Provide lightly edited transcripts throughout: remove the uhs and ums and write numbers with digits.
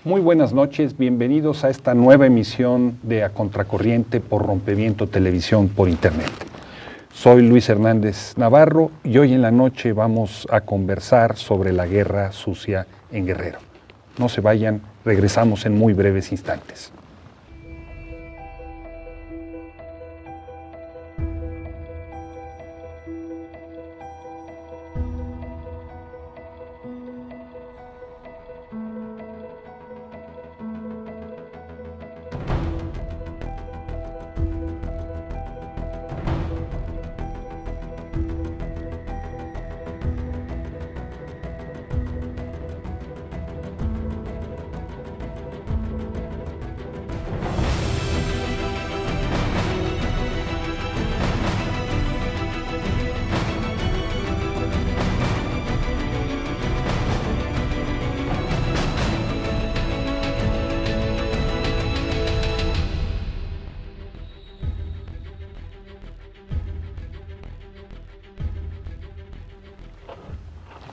Muy buenas noches, bienvenidos a esta nueva emisión de A Contracorriente por Rompeviento Televisión por Internet. Soy Luis Hernández Navarro y hoy en la noche vamos a conversar sobre la guerra sucia en Guerrero. No se vayan, regresamos en muy breves instantes.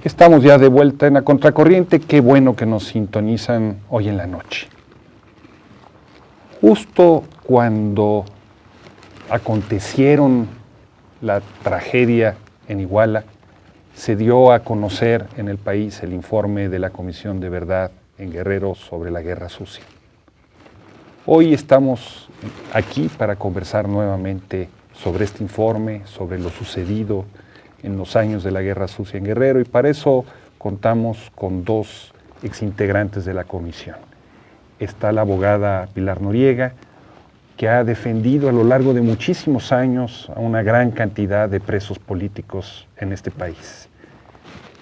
Estamos ya de vuelta en A Contracorriente, qué bueno que nos sintonizan hoy en la noche. Justo cuando acontecieron la tragedia en Iguala, se dio a conocer en el país el informe de la Comisión de Verdad en Guerrero sobre la guerra sucia. Hoy estamos aquí para conversar nuevamente sobre este informe, sobre lo sucedido en los años de la guerra sucia en Guerrero, y para eso contamos con dos exintegrantes de la comisión. Está la abogada Pilar Noriega, que ha defendido a lo largo de muchísimos años a una gran cantidad de presos políticos en este país.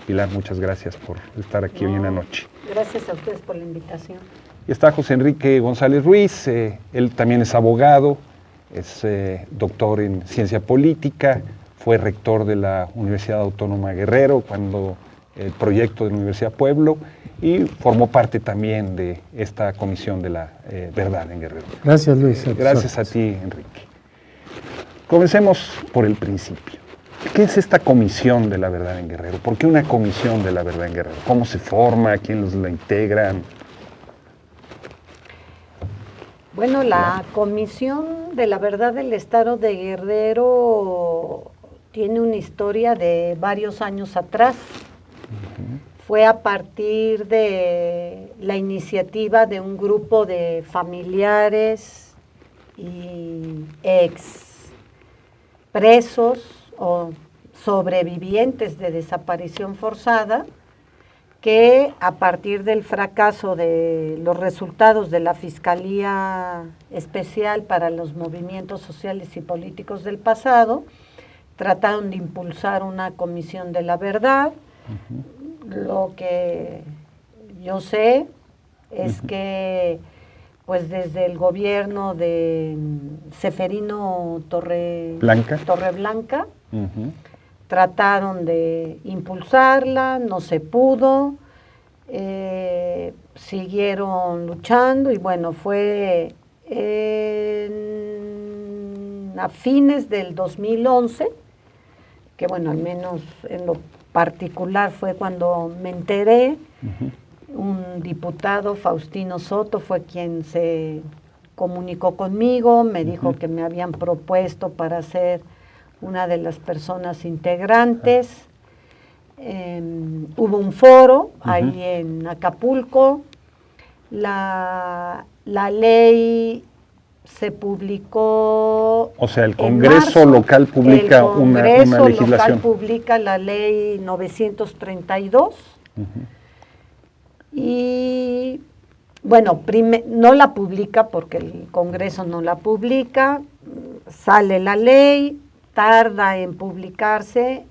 Pilar, muchas gracias por estar aquí hoy en la noche. Gracias a ustedes por la invitación. Y está José Enrique González Ruiz, él también es abogado, es doctor en ciencia política, fue rector de la Universidad Autónoma de Guerrero cuando el proyecto de la Universidad Pueblo, y formó parte también de esta comisión de la verdad en Guerrero. Gracias, Luis. Gracias a ti, Enrique. Comencemos por el principio. ¿Qué es esta comisión de la verdad en Guerrero? ¿Por qué una comisión de la verdad en Guerrero? ¿Cómo se forma? ¿Quiénes la integran? Bueno, la Comisión de la Verdad del Estado de Guerrero tiene una historia de varios años atrás. Fue a partir de la iniciativa de un grupo de familiares y ex presos o sobrevivientes de desaparición forzada, que a partir del fracaso de los resultados de la Fiscalía Especial para los Movimientos Sociales y Políticos del pasado, trataron de impulsar una comisión de la verdad. Lo que yo sé es que pues desde el gobierno de Ceferino Torreblanca, trataron de impulsarla, no se pudo, siguieron luchando y bueno, fue a fines del 2011, que bueno, al menos en lo particular fue cuando me enteré. Un diputado, Faustino Soto, fue quien se comunicó conmigo, me dijo que me habían propuesto para ser una de las personas integrantes. Hubo un foro ahí en Acapulco, la ley se publicó. O sea, el Congreso local publica una legislación. El Congreso local publica la ley 932. Y bueno, no la publica porque el Congreso no la publica, sale la ley, tarda en publicarse,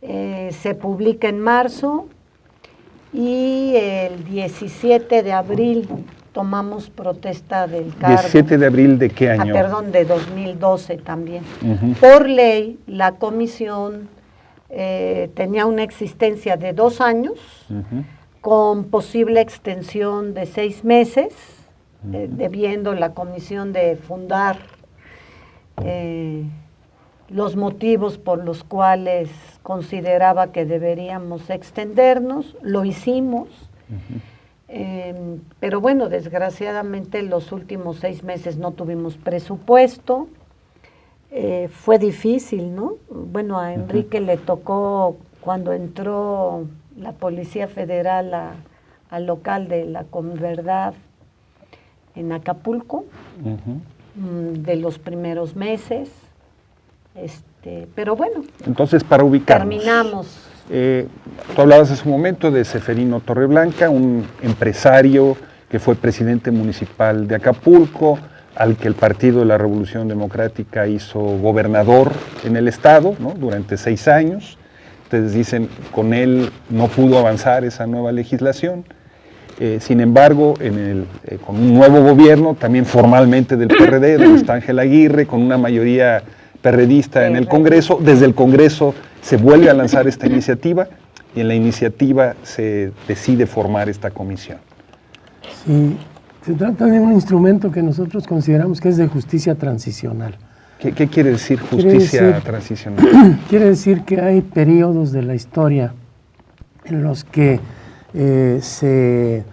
se publica en marzo y el 17 de abril tomamos protesta del cargo. ¿17 de abril de qué año? Perdón, de 2012 también. Por ley, la comisión tenía una existencia de 2 años, con posible extensión de 6 meses, debiendo la comisión de fundar los motivos por los cuales consideraba que deberíamos extendernos. Lo hicimos. Pero bueno, desgraciadamente los últimos 6 meses no tuvimos presupuesto. Fue difícil, ¿no? Bueno, a Enrique le tocó cuando entró la Policía Federal al local de la Converdad en Acapulco, de los primeros meses. Pero bueno, entonces, para ubicarnos, terminamos. Tú hablabas hace un momento de Ceferino Torreblanca, un empresario que fue presidente municipal de Acapulco, al que el Partido de la Revolución Democrática hizo gobernador en el estado, ¿no?, durante 6 años. Ustedes dicen, con él no pudo avanzar esa nueva legislación. Sin embargo, con un nuevo gobierno, también formalmente del PRD, donde está Ángel Aguirre, con una mayoría perredista en el Congreso, desde el Congreso se vuelve a lanzar esta iniciativa y en la iniciativa se decide formar esta comisión. Sí, se trata de un instrumento que nosotros consideramos que es de justicia transicional. ¿Qué quiere decir justicia transicional? Quiere decir que hay periodos de la historia en los que se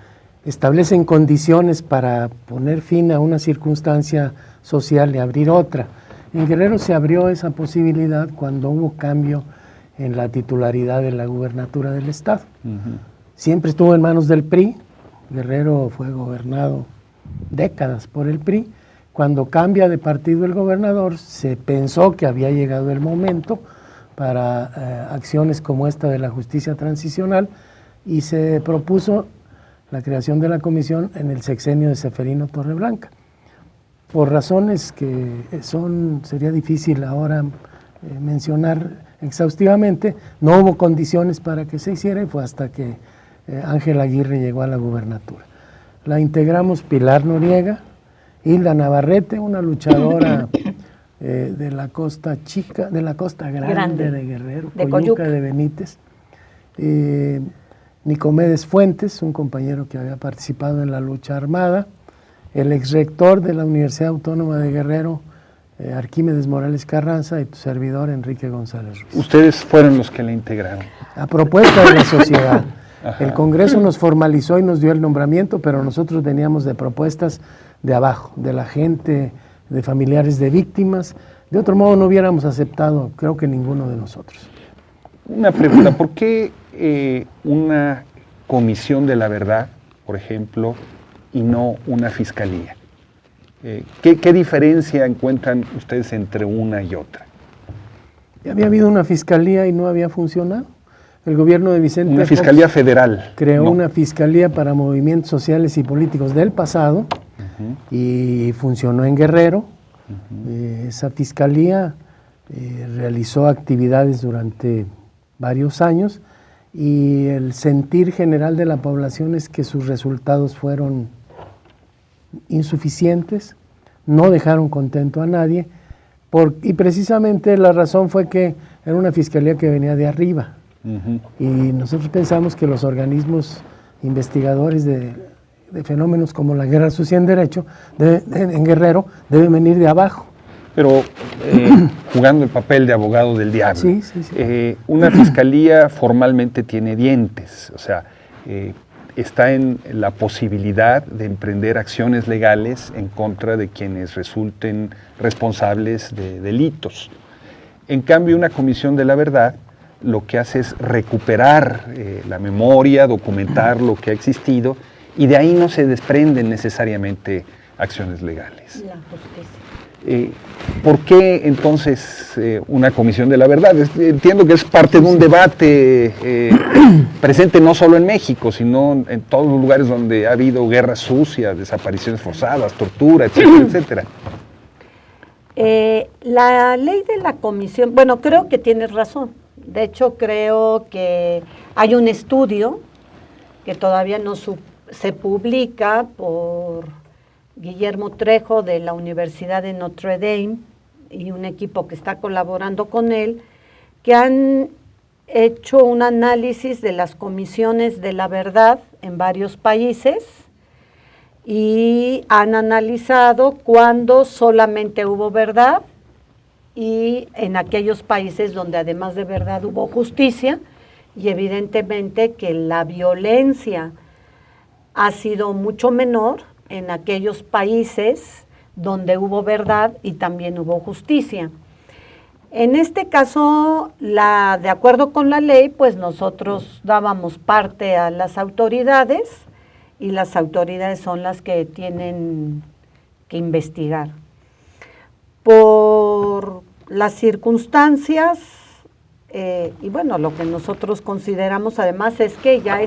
establecen condiciones para poner fin a una circunstancia social y abrir otra. En Guerrero se abrió esa posibilidad cuando hubo cambio en la titularidad de la gubernatura del estado. Siempre estuvo en manos del PRI. Guerrero fue gobernado décadas por el PRI. Cuando cambia de partido el gobernador, se pensó que había llegado el momento para acciones como esta de la justicia transicional y se propuso la creación de la comisión en el sexenio de Ceferino Torreblanca. Por razones que sería difícil ahora mencionar exhaustivamente, no hubo condiciones para que se hiciera y fue hasta que Ángel Aguirre llegó a la gubernatura. La integramos Pilar Noriega, Hilda Navarrete, una luchadora de la Costa Chica, de la Costa Grande de Guerrero, de Coyuca de Benítez, Nicomedes Fuentes, un compañero que había participado en la lucha armada, el exrector de la Universidad Autónoma de Guerrero, Arquímedes Morales Carranza, y tu servidor, Enrique González Ruiz. Ustedes fueron los que la integraron. A propuesta de la sociedad. El Congreso nos formalizó y nos dio el nombramiento, pero nosotros veníamos de propuestas de abajo, de la gente, de familiares de víctimas. De otro modo no hubiéramos aceptado, creo que ninguno de nosotros. Una pregunta, ¿por qué una comisión de la verdad, por ejemplo, y no una fiscalía? ¿Qué diferencia encuentran ustedes entre una y otra? Ya había habido una fiscalía y no había funcionado. El gobierno de Vicente Una Fox fiscalía federal. creó una fiscalía para movimientos sociales y políticos del pasado y funcionó en Guerrero. Esa fiscalía realizó actividades durante varios años y el sentir general de la población es que sus resultados fueron insuficientes, no dejaron contento a nadie y precisamente la razón fue que era una fiscalía que venía de arriba. Y nosotros pensamos que los organismos investigadores de fenómenos como la guerra sucia en derecho en Guerrero deben venir de abajo. Pero jugando el papel de abogado del diablo, Sí. una fiscalía formalmente tiene dientes, o sea, está en la posibilidad de emprender acciones legales en contra de quienes resulten responsables de delitos. En cambio, una comisión de la verdad lo que hace es recuperar la memoria, documentar lo que ha existido, y de ahí no se desprenden necesariamente acciones legales. La justicia. ¿Por qué entonces una comisión de la verdad? Entiendo que es parte de un debate presente no solo en México, sino en todos los lugares donde ha habido guerra sucia, desapariciones forzadas, tortura, etcétera, etcétera. La ley de la comisión, bueno, creo que tienes razón. De hecho, creo que hay un estudio que todavía no se publica por Guillermo Trejo de la Universidad de Notre Dame y un equipo que está colaborando con él, que han hecho un análisis de las comisiones de la verdad en varios países y han analizado cuándo solamente hubo verdad y en aquellos países donde además de verdad hubo justicia, y evidentemente que la violencia ha sido mucho menor en aquellos países donde hubo verdad y también hubo justicia. En este caso, de acuerdo con la ley, pues nosotros dábamos parte a las autoridades y las autoridades son las que tienen que investigar. Por las circunstancias, y bueno, lo que nosotros consideramos además es que ya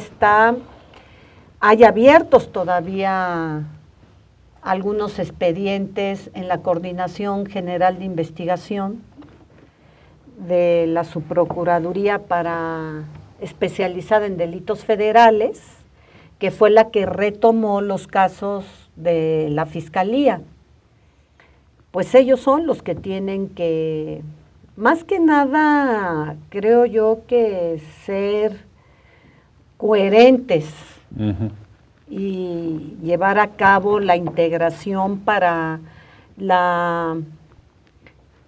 hay abiertos todavía algunos expedientes en la Coordinación General de Investigación de la Subprocuraduría especializada en delitos federales, que fue la que retomó los casos de la Fiscalía. Pues ellos son los que tienen que, más que nada, creo yo, que ser coherentes y llevar a cabo la integración para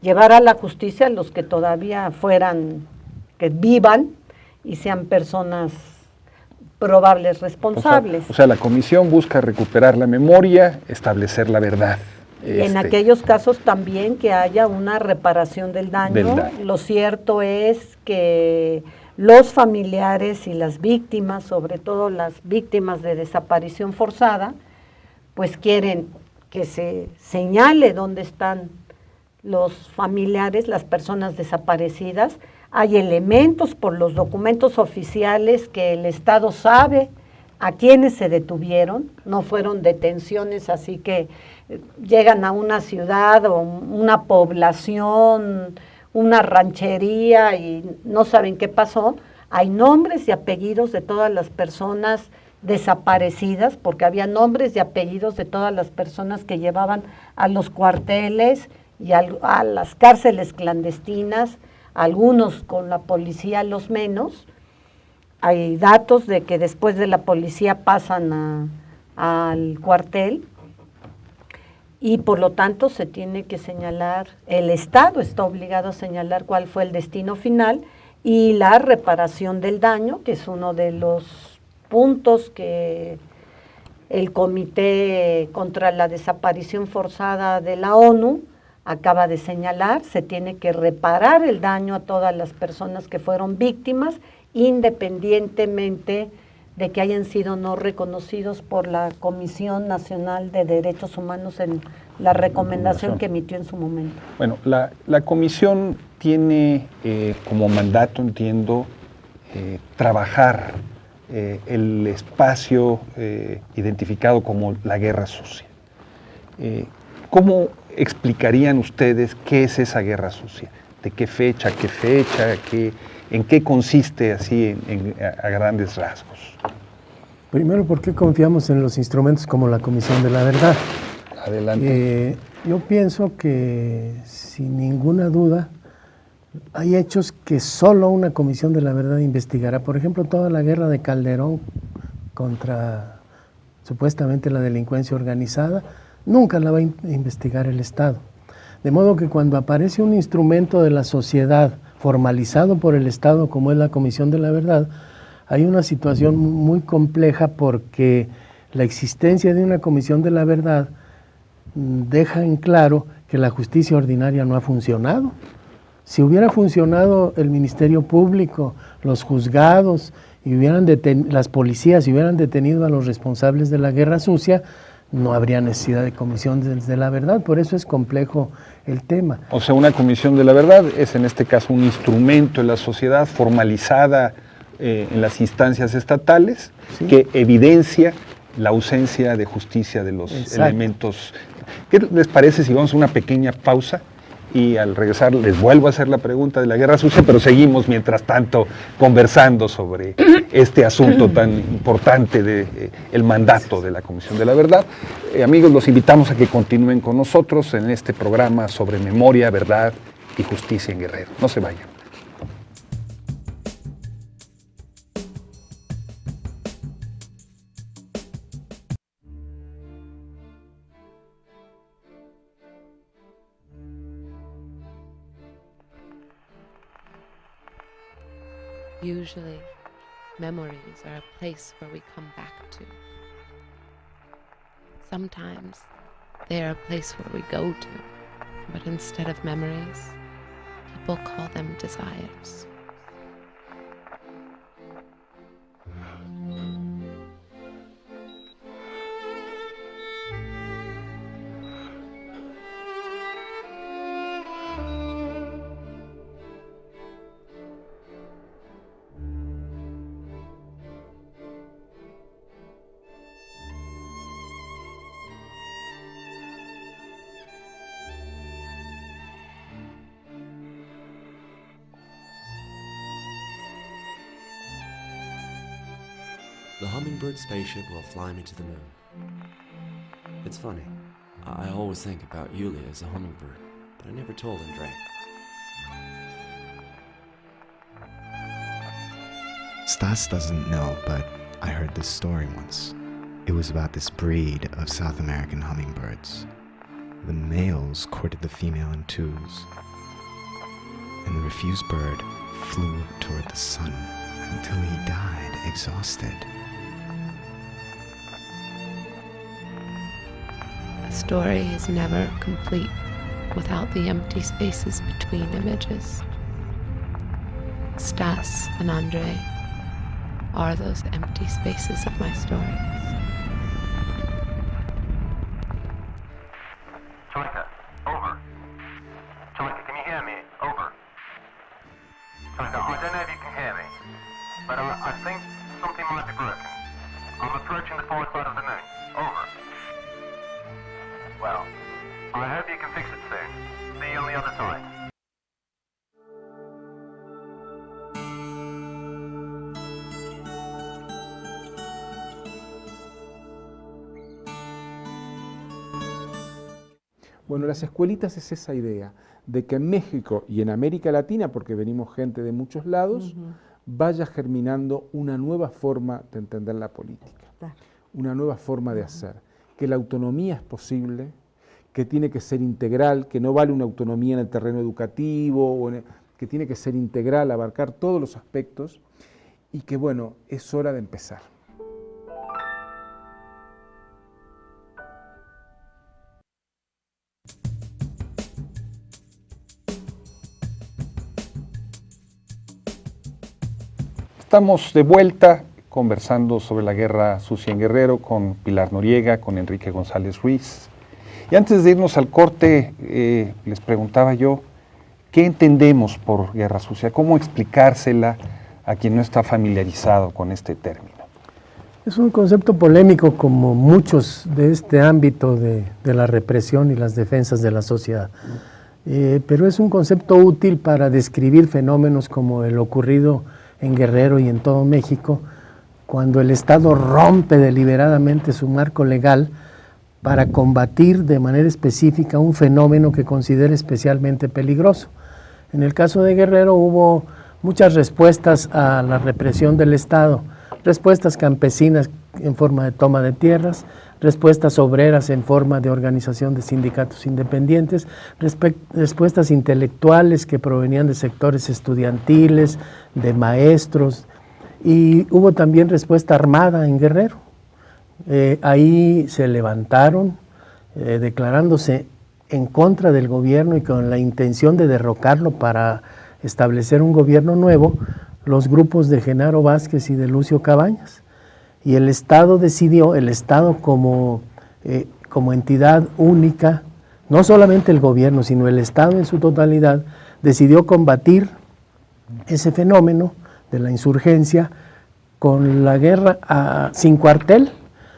llevar a la justicia a los que todavía que vivan y sean personas probables responsables. O sea, la comisión busca recuperar la memoria, establecer la verdad. En aquellos casos también que haya una reparación del daño. Lo cierto es que los familiares y las víctimas, sobre todo las víctimas de desaparición forzada, pues quieren que se señale dónde están los familiares, las personas desaparecidas. Hay elementos por los documentos oficiales que el Estado sabe a quienes se detuvieron, no fueron detenciones, así que llegan a una ciudad o una población, una ranchería y no saben qué pasó. Hay nombres y apellidos de todas las personas desaparecidas, porque había nombres y apellidos de todas las personas que llevaban a los cuarteles y a las cárceles clandestinas, algunos con la policía, los menos. Hay datos de que después de la policía pasan al cuartel y por lo tanto se tiene que señalar, el Estado está obligado a señalar cuál fue el destino final y la reparación del daño, que es uno de los puntos que el Comité contra la Desaparición Forzada de la ONU acaba de señalar. Se tiene que reparar el daño a todas las personas que fueron víctimas, independientemente de que hayan sido no reconocidos por la Comisión Nacional de Derechos Humanos en la recomendación que emitió en su momento. Bueno, la comisión tiene como mandato, entiendo, trabajar el espacio identificado como la guerra sucia. ¿Cómo explicarían ustedes qué es esa guerra sucia? ¿De qué fecha, en qué consiste así a grandes rasgos? Primero, ¿por qué confiamos en los instrumentos como la Comisión de la Verdad? Adelante. Yo pienso que, sin ninguna duda, hay hechos que solo una Comisión de la Verdad investigará. Por ejemplo, toda la guerra de Calderón contra supuestamente la delincuencia organizada, nunca la va a investigar el Estado. De modo que cuando aparece un instrumento de la sociedad formalizado por el Estado, como es la Comisión de la Verdad, hay una situación muy compleja porque la existencia de una Comisión de la Verdad deja en claro que la justicia ordinaria no ha funcionado. Si hubiera funcionado el Ministerio Público, los juzgados, y las policías hubieran detenido a los responsables de la guerra sucia, no habría necesidad de comisiones de la verdad. Por eso es complejo el tema. O sea, una comisión de la verdad es en este caso un instrumento en la sociedad formalizada en las instancias estatales, sí, que evidencia la ausencia de justicia de los Exacto. elementos. ¿Qué les parece si vamos a una pequeña pausa? Y al regresar les vuelvo a hacer la pregunta de la guerra sucia, pero seguimos mientras tanto conversando sobre este asunto tan importante del mandato de la Comisión de la Verdad. Amigos, los invitamos a que continúen con nosotros en este programa sobre memoria, verdad y justicia en Guerrero. No se vayan. Usually, memories are a place where we come back to Sometimes they are a place where we go to, but instead of memories, people call them desires. The Hummingbird spaceship will fly me to the moon. It's funny, I always think about Yulia as a hummingbird, but I never told Andrei. Stas doesn't know, but I heard this story once. It was about this breed of South American hummingbirds. The males courted the female in twos, and the refused bird flew toward the sun until he died exhausted. A story is never complete without the empty spaces between images. Stas and Andrei are those empty spaces of my stories. Chalika, over. Chalika, can you hear me? Over. Chalika, I don't know if you can hear me, but I think something might be broken. I'm approaching the far side of the moon. Over. Well, I hope you can fix it soon. See you on the other side. Bueno, las escuelitas es esa idea de que en México y en América Latina, porque venimos gente de muchos lados, vaya germinando una nueva forma de entender la política, una nueva forma de hacer, que la autonomía es posible, que tiene que ser integral, que no vale una autonomía en el terreno educativo, que tiene que ser integral, abarcar todos los aspectos, y que bueno, es hora de empezar. Estamos de vuelta conversando sobre la guerra sucia en Guerrero con Pilar Noriega, con Enrique González Ruiz. Y antes de irnos al corte, les preguntaba yo, ¿qué entendemos por guerra sucia? ¿Cómo explicársela a quien no está familiarizado con este término? Es un concepto polémico como muchos de este ámbito de la represión y las defensas de la sociedad. Pero es un concepto útil para describir fenómenos como el ocurrido en Guerrero y en todo México, cuando el Estado rompe deliberadamente su marco legal para combatir de manera específica un fenómeno que considera especialmente peligroso. En el caso de Guerrero hubo muchas respuestas a la represión del Estado, respuestas campesinas en forma de toma de tierras, respuestas obreras en forma de organización de sindicatos independientes, respuestas intelectuales que provenían de sectores estudiantiles, de maestros, y hubo también respuesta armada en Guerrero. Ahí se levantaron, declarándose en contra del gobierno y con la intención de derrocarlo para establecer un gobierno nuevo, los grupos de Genaro Vázquez y de Lucio Cabañas. Y el Estado decidió, el Estado como entidad única, no solamente el gobierno, sino el Estado en su totalidad, decidió combatir ese fenómeno de la insurgencia con la guerra sin cuartel,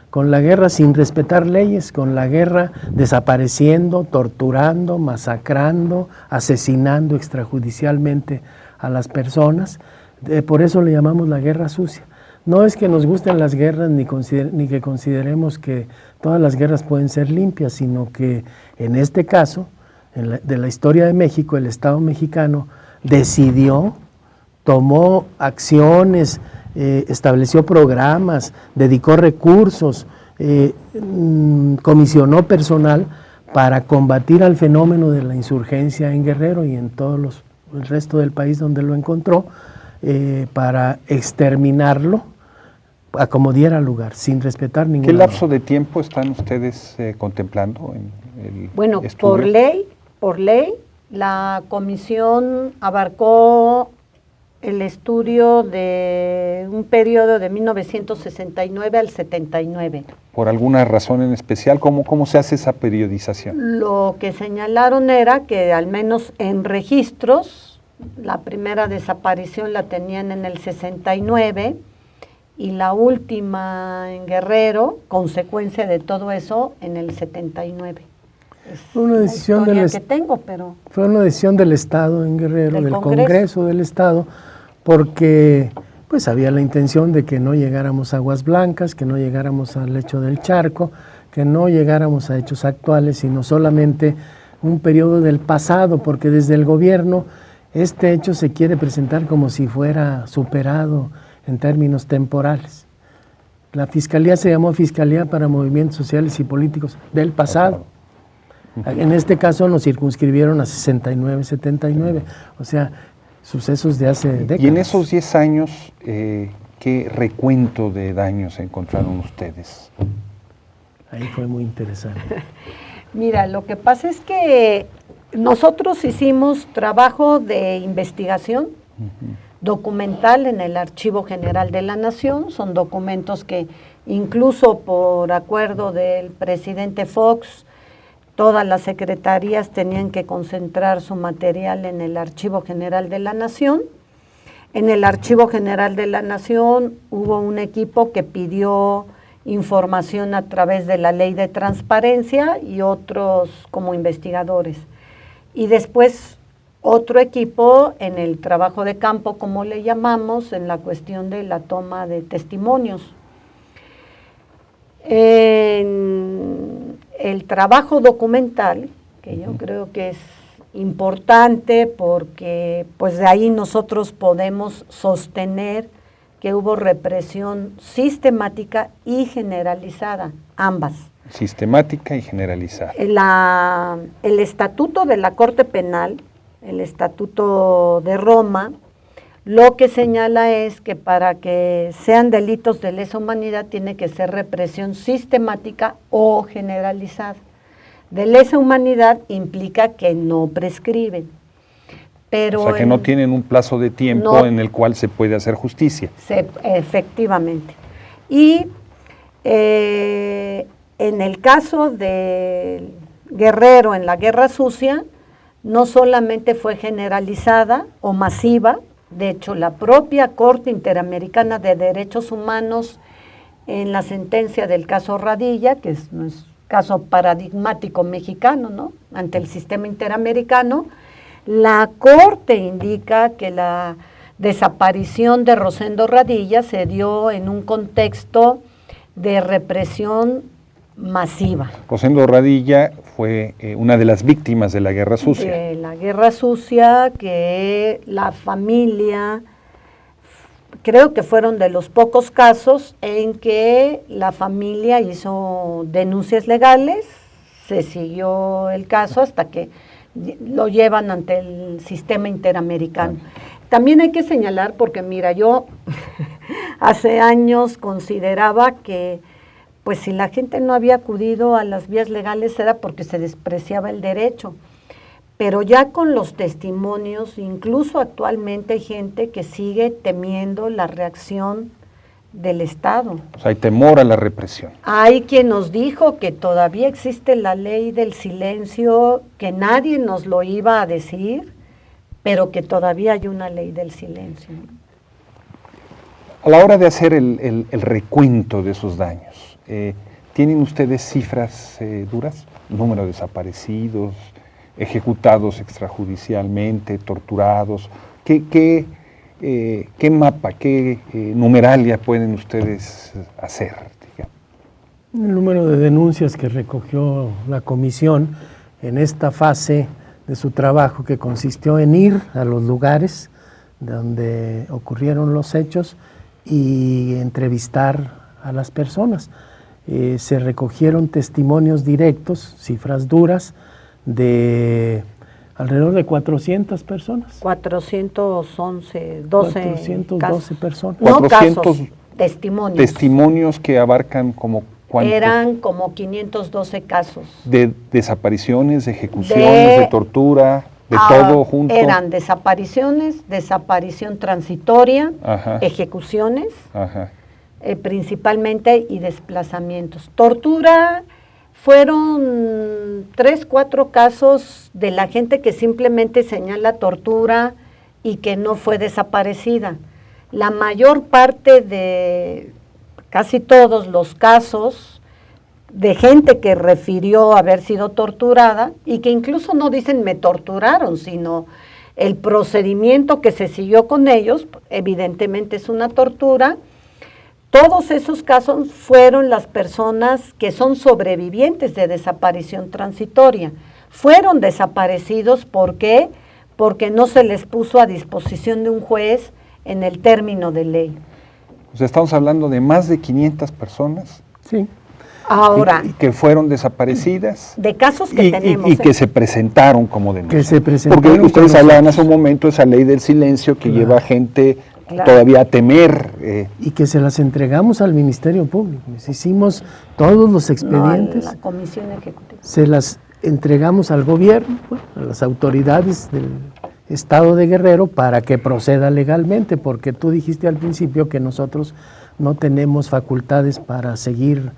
con la guerra sin respetar leyes, con la guerra desapareciendo, torturando, masacrando, asesinando extrajudicialmente a las personas. Por eso le llamamos la guerra sucia. No es que nos gusten las guerras ni que consideremos que todas las guerras pueden ser limpias, sino que en este caso, de la historia de México, el Estado mexicano decidió, tomó acciones, estableció programas, dedicó recursos, comisionó personal para combatir al fenómeno de la insurgencia en Guerrero y en todo el resto del país donde lo encontró, para exterminarlo a como diera lugar, sin respetar ninguna ¿Qué lapso norma. de tiempo están ustedes contemplando en el Bueno, estudio? por ley, la comisión abarcó el estudio de un periodo de 1969 al 79. ¿Por alguna razón en especial? ¿Cómo se hace esa periodización? Lo que señalaron era que al menos en registros, la primera desaparición la tenían en el 69 y la última en Guerrero, consecuencia de todo eso, en el 79. Fue una decisión que tengo, pero fue una decisión del Estado en Guerrero, del del Congreso. Congreso del Estado, porque pues había la intención de que no llegáramos a Aguas Blancas, que no llegáramos al lecho del Charco, que no llegáramos a hechos actuales, sino solamente un periodo del pasado, porque desde el gobierno este hecho se quiere presentar como si fuera superado en términos temporales. La Fiscalía se llamó Fiscalía para Movimientos Sociales y Políticos del pasado. En este caso nos circunscribieron a 69, 79, o sea, sucesos de hace décadas. Y en esos 10 años, ¿qué recuento de daños encontraron ustedes? Ahí fue muy interesante. Mira, lo que pasa es que nosotros hicimos trabajo de investigación documental en el Archivo General de la Nación. Son documentos que incluso por acuerdo del presidente Fox, todas las secretarías tenían que concentrar su material en el Archivo General de la Nación. En el Archivo General de la Nación hubo un equipo que pidió información a través de la Ley de Transparencia y otros como investigadores. Y después otro equipo en el trabajo de campo, como le llamamos, en la cuestión de la toma de testimonios. En el trabajo documental, que yo creo que es importante porque pues de ahí nosotros podemos sostener que hubo represión sistemática y generalizada, ambas. Sistemática y generalizada. El estatuto de la Corte Penal, el estatuto de Roma, lo que señala es que para que sean delitos de lesa humanidad tiene que ser represión sistemática o generalizada. De lesa humanidad implica que no prescriben. Pero o sea, que no tienen un plazo de tiempo en el cual se puede hacer justicia. Efectivamente. Y en el caso de Guerrero en la Guerra Sucia, no solamente fue generalizada o masiva, de hecho la propia Corte Interamericana de Derechos Humanos en la sentencia del caso Radilla, que es un caso paradigmático mexicano, ¿no?, ante el sistema interamericano, la Corte indica que la desaparición de Rosendo Radilla se dio en un contexto de represión masiva. Rosendo Radilla fue una de las víctimas de la Guerra Sucia. De la Guerra Sucia, que la familia, creo que fueron de los pocos casos en que la familia hizo denuncias legales, se siguió el caso hasta que lo llevan ante el sistema interamericano. También hay que señalar, porque mira, yo hace años consideraba que pues si la gente no había acudido a las vías legales era porque se despreciaba el derecho. Pero ya con los testimonios, incluso actualmente hay gente que sigue temiendo la reacción del Estado. O sea, hay temor a la represión. Hay quien nos dijo que todavía existe la ley del silencio, que nadie nos lo iba a decir, pero que todavía hay una ley del silencio. A la hora de hacer el recuento de esos daños, ¿tienen ustedes cifras duras? Número de desaparecidos, ejecutados extrajudicialmente, torturados. ¿Qué mapa, qué numeralia pueden ustedes hacer? Digamos? El número de denuncias que recogió la comisión en esta fase de su trabajo, que consistió en ir a los lugares donde ocurrieron los hechos y entrevistar a las personas. Se recogieron testimonios directos, cifras duras, de alrededor de 400 personas. 412 personas. No 400 casos, testimonios. Testimonios que abarcan como ¿cuántos? Eran como 512 casos. De desapariciones, de ejecuciones, de tortura, de todo junto. Eran desapariciones, desaparición transitoria, Ajá. ejecuciones, Ajá. Principalmente, y desplazamientos. Tortura, fueron 3, 4 casos de la gente que simplemente señala tortura y que no fue desaparecida. La mayor parte de, casi todos los casos de gente que refirió haber sido torturada y que incluso no dicen me torturaron, sino el procedimiento que se siguió con ellos, evidentemente es una tortura. Todos esos casos fueron las personas que son sobrevivientes de desaparición transitoria. Fueron desaparecidos, ¿por qué? Porque no se les puso a disposición de un juez en el término de ley. O sea, estamos hablando de más de 500 personas. Sí. Ahora, Y que fueron desaparecidas. de casos que tenemos. Y que se presentaron como denuncias. Que se presentaron Porque ustedes con hablaban nosotros. hace un momento de esa ley del silencio que Claro. lleva a gente Claro. todavía a temer. Y que se las entregamos al Ministerio Público. Hicimos todos los no, a expedientes, la Comisión Ejecutiva. se las entregamos al gobierno, bueno, a las autoridades del Estado de Guerrero para que proceda legalmente, porque tú dijiste al principio que nosotros no tenemos facultades para seguir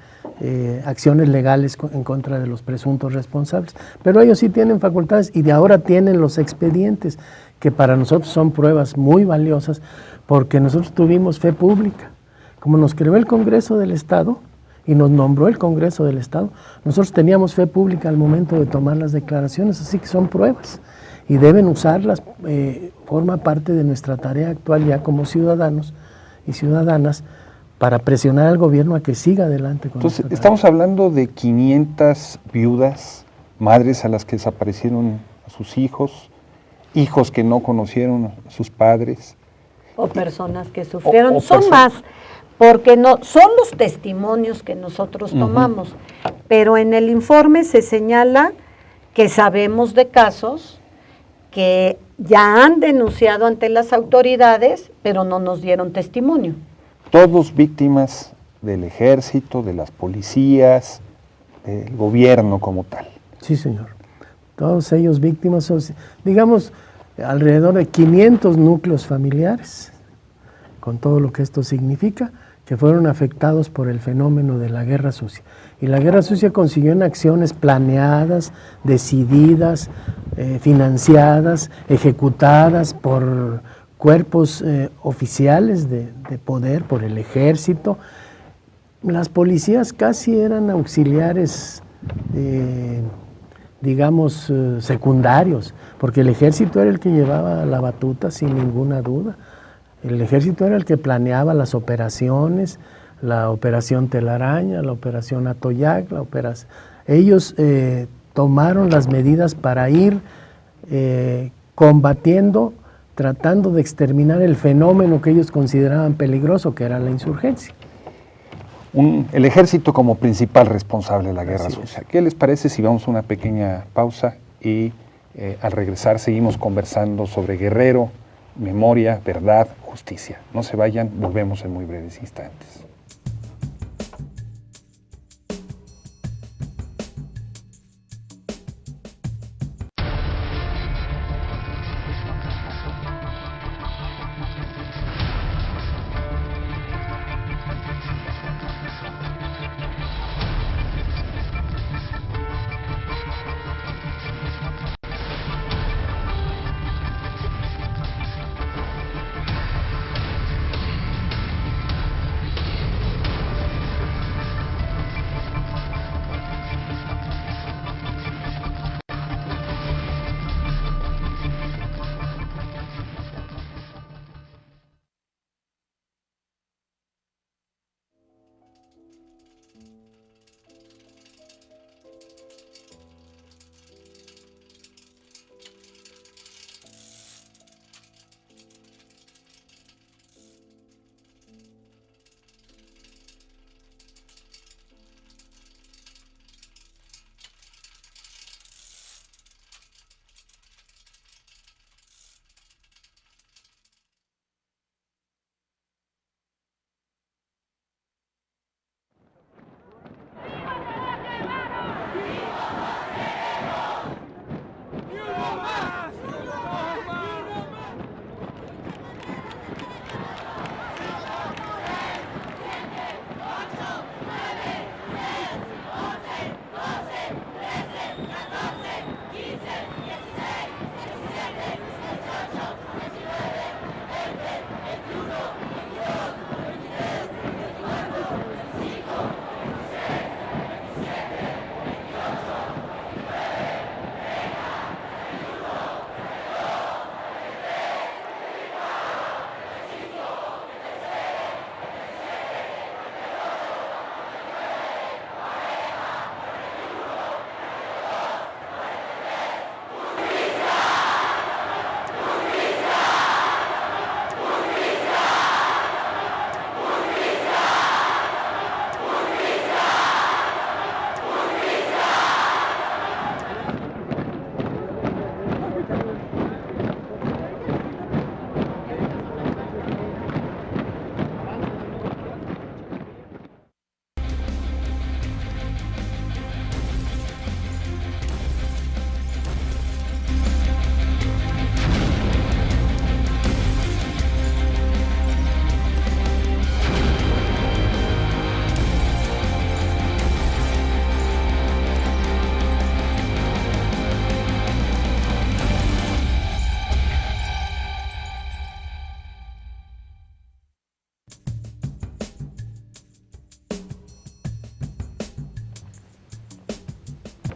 acciones legales en contra de los presuntos responsables, pero ellos sí tienen facultades y de ahora tienen los expedientes, que para nosotros son pruebas muy valiosas, porque nosotros tuvimos fe pública. Como nos creó el Congreso del Estado y nos nombró el Congreso del Estado, nosotros teníamos fe pública al momento de tomar las declaraciones, así que son pruebas y deben usarlas, forma parte de nuestra tarea actual ya como ciudadanos y ciudadanas para presionar al gobierno a que siga adelante con Entonces, esta estamos hablando de 500 viudas, madres a las que desaparecieron a sus hijos, hijos que no conocieron a sus padres. O personas que sufrieron, o son personas. más, porque no son los testimonios que nosotros tomamos, pero en el informe se señala que sabemos de casos que ya han denunciado ante las autoridades, pero no nos dieron testimonio. Todos víctimas del ejército, de las policías, del gobierno como tal. Sí, señor. Todos ellos víctimas son, digamos, alrededor de 500 núcleos familiares, con todo lo que esto significa, que fueron afectados por el fenómeno de la guerra sucia. Y la guerra sucia consiguió en acciones planeadas, decididas, financiadas, ejecutadas por cuerpos oficiales de poder, por el ejército. Las policías casi eran auxiliares, digamos, secundarios, porque el ejército era el que llevaba la batuta sin ninguna duda. El ejército era el que planeaba las operaciones, la operación Telaraña, la operación Atoyac, ellos tomaron las medidas para ir combatiendo, tratando de exterminar el fenómeno que ellos consideraban peligroso, que era la insurgencia. El ejército como principal responsable de la guerra Así sucia. ¿Qué les parece si vamos a una pequeña pausa y al regresar seguimos conversando sobre Guerrero, memoria, verdad, justicia? No se vayan, volvemos en muy breves instantes.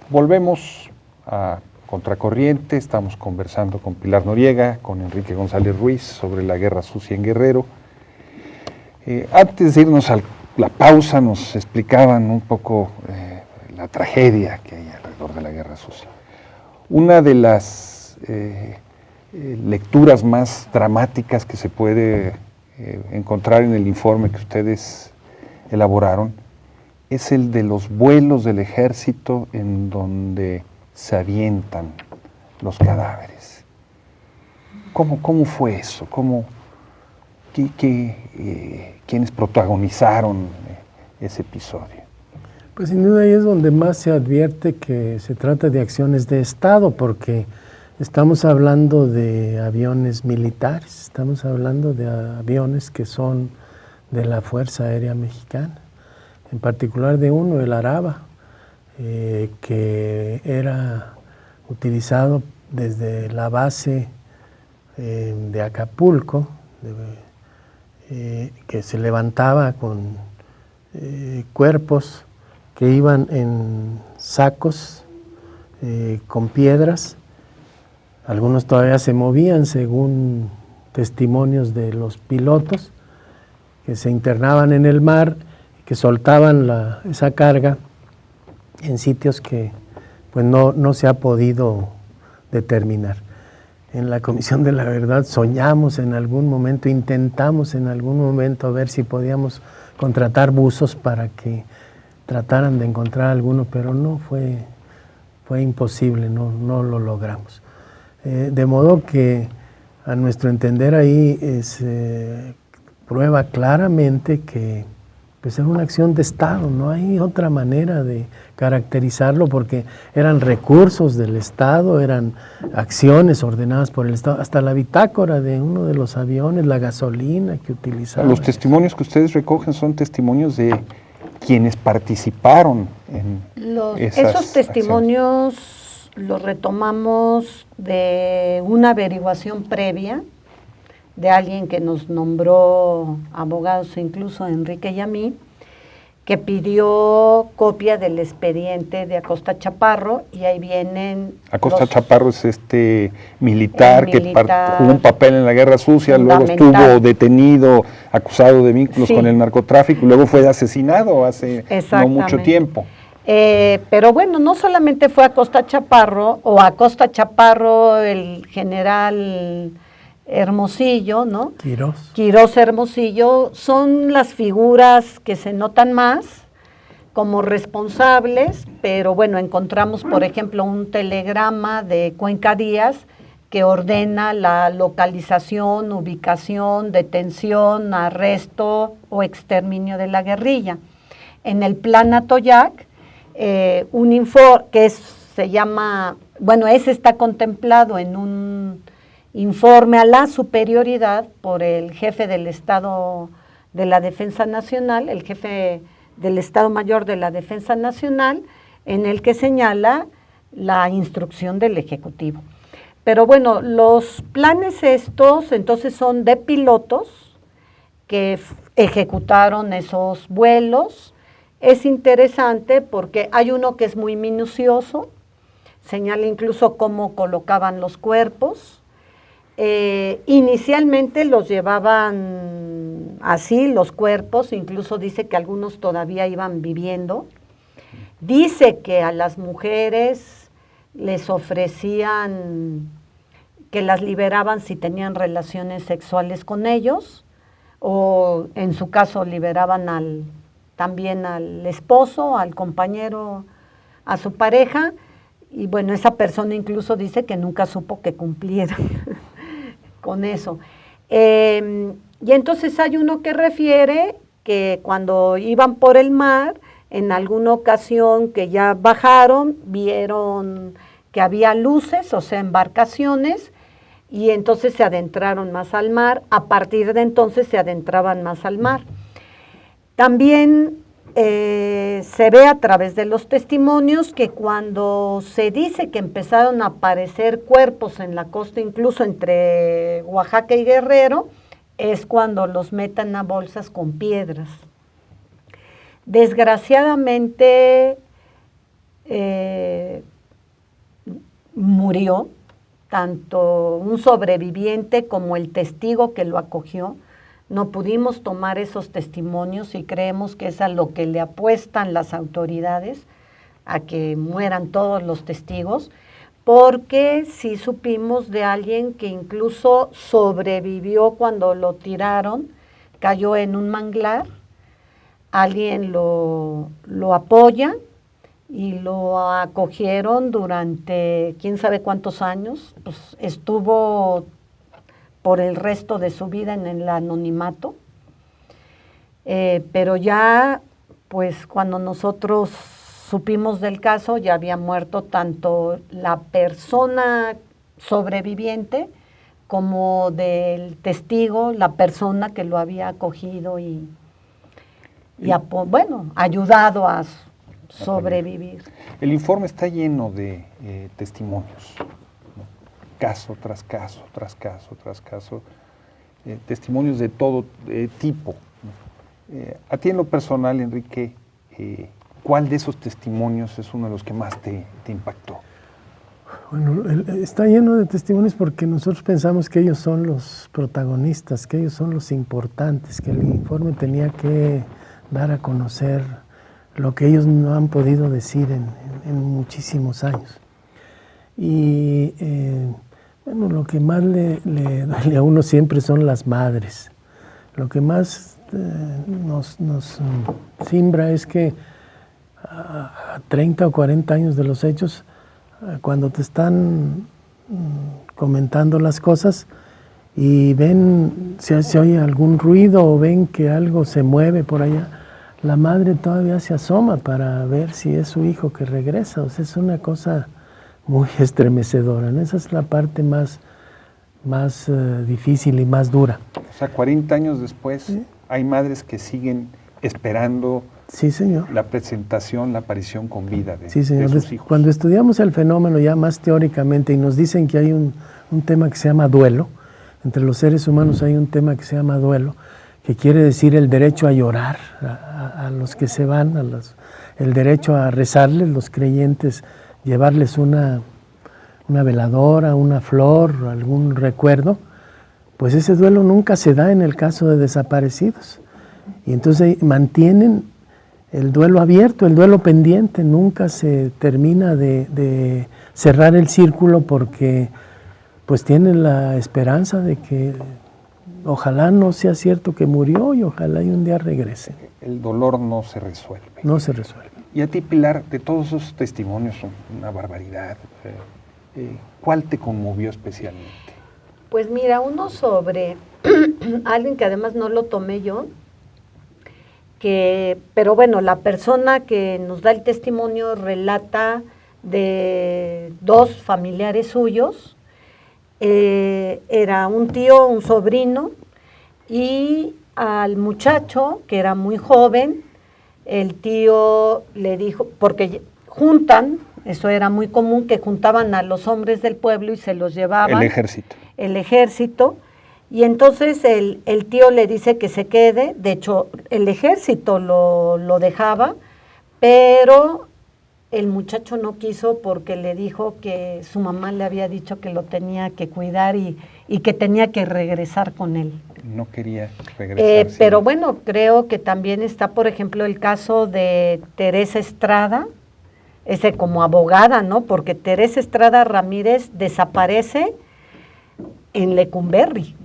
volvemos a Contracorriente, estamos conversando con Pilar Noriega, con Enrique González Ruiz sobre la guerra sucia en Guerrero. Antes de irnos a la pausa nos explicaban un poco la tragedia que hay alrededor de la guerra sucia. Una de las lecturas más dramáticas que se puede encontrar en el informe que ustedes elaboraron es el de los vuelos del ejército en donde se avientan los cadáveres. ¿Cómo fue eso? ¿Quiénes protagonizaron ese episodio? Pues sin duda ahí es donde más se advierte que se trata de acciones de Estado, porque estamos hablando de aviones militares, estamos hablando de aviones que son de la Fuerza Aérea Mexicana, en particular de uno, el Araba, que era utilizado desde la base de Acapulco, que se levantaba con cuerpos que iban en sacos con piedras. Algunos todavía se movían según testimonios de los pilotos, que se internaban en el mar, que soltaban esa carga en sitios que pues no se ha podido determinar. En la Comisión de la Verdad soñamos en algún momento, intentamos en algún momento ver si podíamos contratar buzos para que trataran de encontrar alguno, pero no fue imposible, no lo logramos. De modo que a nuestro entender ahí se prueba claramente que pues era una acción de Estado, no hay otra manera de caracterizarlo, porque eran recursos del Estado, eran acciones ordenadas por el Estado, hasta la bitácora de uno de los aviones, la gasolina que utilizaban. Los testimonios que ustedes recogen son testimonios de quienes participaron en esos testimonios los retomamos de una averiguación previa de alguien que nos nombró abogados, incluso Enrique y a mí, que pidió copia del expediente de Acosta Chaparro, y ahí vienen... Acosta Chaparro es militar que jugó un papel en la guerra sucia, luego estuvo detenido, acusado de vínculos con el narcotráfico, y luego fue asesinado hace no mucho tiempo. Pero bueno, no solamente fue Acosta Chaparro, el general Hermosillo, ¿no? Quirós Hermosillo, son las figuras que se notan más como responsables, pero bueno, encontramos, por ejemplo, un telegrama de Cuenca Díaz que ordena la localización, ubicación, detención, arresto o exterminio de la guerrilla. En el plan Atoyac, un informe que se llama, bueno, ese está contemplado en un informe a la superioridad por el jefe del Estado de la Defensa Nacional, el jefe del Estado Mayor de la Defensa Nacional, en el que señala la instrucción del Ejecutivo. Pero bueno, los planes estos entonces son de pilotos que ejecutaron esos vuelos. Es interesante porque hay uno que es muy minucioso, señala incluso cómo colocaban los cuerpos. Inicialmente los llevaban así, los cuerpos, incluso dice que algunos todavía iban viviendo. Dice que a las mujeres les ofrecían que las liberaban si tenían relaciones sexuales con ellos, o en su caso liberaban también al esposo, al compañero, a su pareja, y bueno, esa persona incluso dice que nunca supo que cumplieran con eso. Y entonces hay uno que refiere que cuando iban por el mar, en alguna ocasión que ya bajaron, vieron que había luces, o sea, embarcaciones, y entonces se adentraron más al mar. A partir de entonces se adentraban más al mar. También se ve a través de los testimonios que cuando se dice que empezaron a aparecer cuerpos en la costa, incluso entre Oaxaca y Guerrero, es cuando los meten a bolsas con piedras. Desgraciadamente, abrió, tanto un sobreviviente como el testigo que lo acogió. No pudimos tomar esos testimonios y creemos que es a lo que le apuestan las autoridades, a que mueran todos los testigos, porque sí supimos de alguien que incluso sobrevivió cuando lo tiraron, cayó en un manglar, alguien lo apoya y lo acogieron durante quién sabe cuántos años, pues estuvo por el resto de su vida en el anonimato, pero ya pues cuando nosotros supimos del caso ya había muerto tanto la persona sobreviviente como del testigo, la persona que lo había acogido y bueno, ayudado a sobrevivir. El informe está lleno de testimonios, ¿no? Caso tras caso, tras caso, tras caso, testimonios de todo tipo, ¿no? A ti en lo personal, Enrique, ¿cuál de esos testimonios es uno de los que más te impactó? Bueno, está lleno de testimonios porque nosotros pensamos que ellos son los protagonistas, que ellos son los importantes, que el informe tenía que dar a conocer lo que ellos no han podido decir en muchísimos años. Y bueno, lo que más le duele a uno siempre son las madres. Lo que más nos simbra es que a 30 o 40 años de los hechos, cuando te están comentando las cosas y ven, se oye algún ruido o ven que algo se mueve por allá, la madre todavía se asoma para ver si es su hijo que regresa. O sea, es una cosa muy estremecedora, ¿no? Esa es la parte más difícil y más dura. O sea, 40 años después, ¿sí? Hay madres que siguen esperando, sí, señor, la presentación, la aparición con vida de, sí, señor, de sus hijos. Cuando estudiamos el fenómeno ya más teóricamente y nos dicen que hay un tema que se llama duelo, entre los seres humanos hay un tema que se llama duelo, que quiere decir el derecho a llorar a los que se van, el derecho a rezarles, los creyentes, llevarles una veladora, una flor, algún recuerdo. Pues ese duelo nunca se da en el caso de desaparecidos. Y entonces mantienen el duelo abierto, el duelo pendiente, nunca se termina de cerrar el círculo porque pues tienen la esperanza de que ojalá no sea cierto que murió y ojalá y un día regrese. El dolor no se resuelve. No se resuelve. Y a ti, Pilar, de todos esos testimonios, son una barbaridad, ¿cuál te conmovió especialmente? Pues mira, uno sobre alguien que además no lo tomé yo, pero bueno, la persona que nos da el testimonio relata de dos familiares suyos, era un tío, un sobrino, y al muchacho, que era muy joven, el tío le dijo, porque juntan, eso era muy común, que juntaban a los hombres del pueblo y se los llevaban. El ejército, y entonces el tío le dice que se quede, de hecho el ejército lo dejaba, pero el muchacho no quiso porque le dijo que su mamá le había dicho que lo tenía que cuidar y que tenía que regresar con él. No quería regresar. Pero bueno, creo que también está, por ejemplo, el caso de Teresa Estrada, ese como abogada, ¿no? Porque Teresa Estrada Ramírez desaparece en Lecumberri.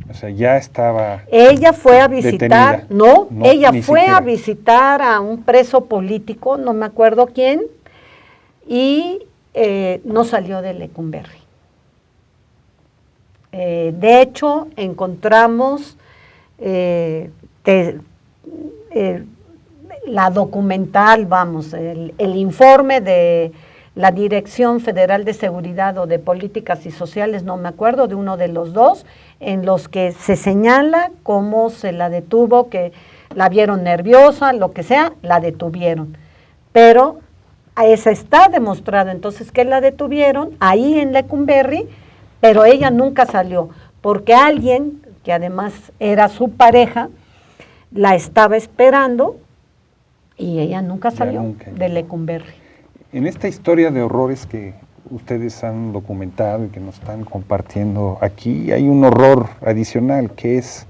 O sea, ya estaba. Ella fue a visitar, detenida. Ella fue siquiera a visitar a un preso político, no me acuerdo quién, y no salió de Lecumberri. De hecho, encontramos la documental, vamos, el informe de la Dirección Federal de Seguridad o de Políticas y Sociales, no me acuerdo, de uno de los dos, en los que se señala cómo se la detuvo, que la vieron nerviosa, lo que sea, la detuvieron. Pero a esa está demostrado entonces que la detuvieron ahí en Lecumberri, pero ella nunca salió, porque alguien, que además era su pareja, la estaba esperando y ella nunca salió de Lecumberri. En esta historia de horrores que ustedes han documentado y que nos están compartiendo aquí, hay un horror adicional, que es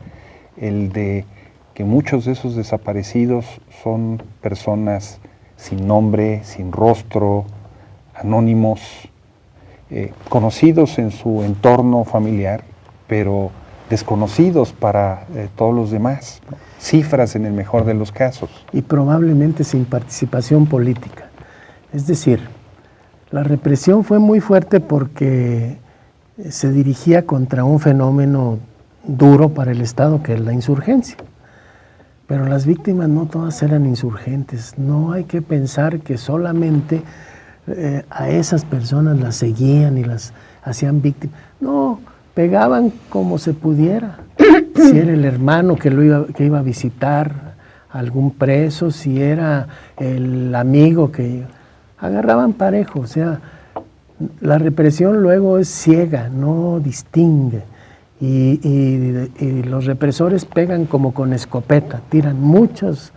el de que muchos de esos desaparecidos son personas sin nombre, sin rostro, anónimos, conocidos en su entorno familiar, pero desconocidos para todos los demás, cifras en el mejor de los casos. Y probablemente sin participación política. Es decir, la represión fue muy fuerte porque se dirigía contra un fenómeno duro para el Estado, que es la insurgencia. Pero las víctimas no todas eran insurgentes. No hay que pensar que solamente a esas personas las seguían y las hacían víctimas. No, pegaban como se pudiera. Si era el hermano que iba a visitar a algún preso, si era el amigo que agarraban parejo. O sea, la represión luego es ciega, no distingue. Y los represores pegan como con escopeta, tiran muchas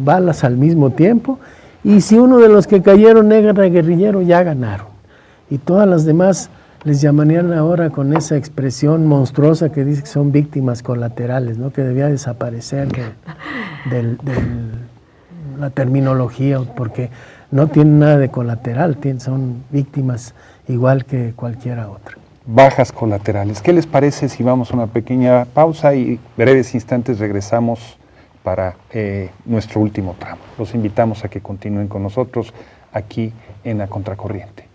balas al mismo tiempo, y si uno de los que cayeron era guerrillero, ya ganaron. Y todas las demás les llamarían ahora con esa expresión monstruosa que dice que son víctimas colaterales, ¿no? Que debía desaparecer de la terminología, porque no tienen nada de colateral, son víctimas igual que cualquiera otra. Bajas colaterales. ¿Qué les parece si vamos a una pequeña pausa y breves instantes regresamos para nuestro último tramo? Los invitamos a que continúen con nosotros aquí en A Contracorriente.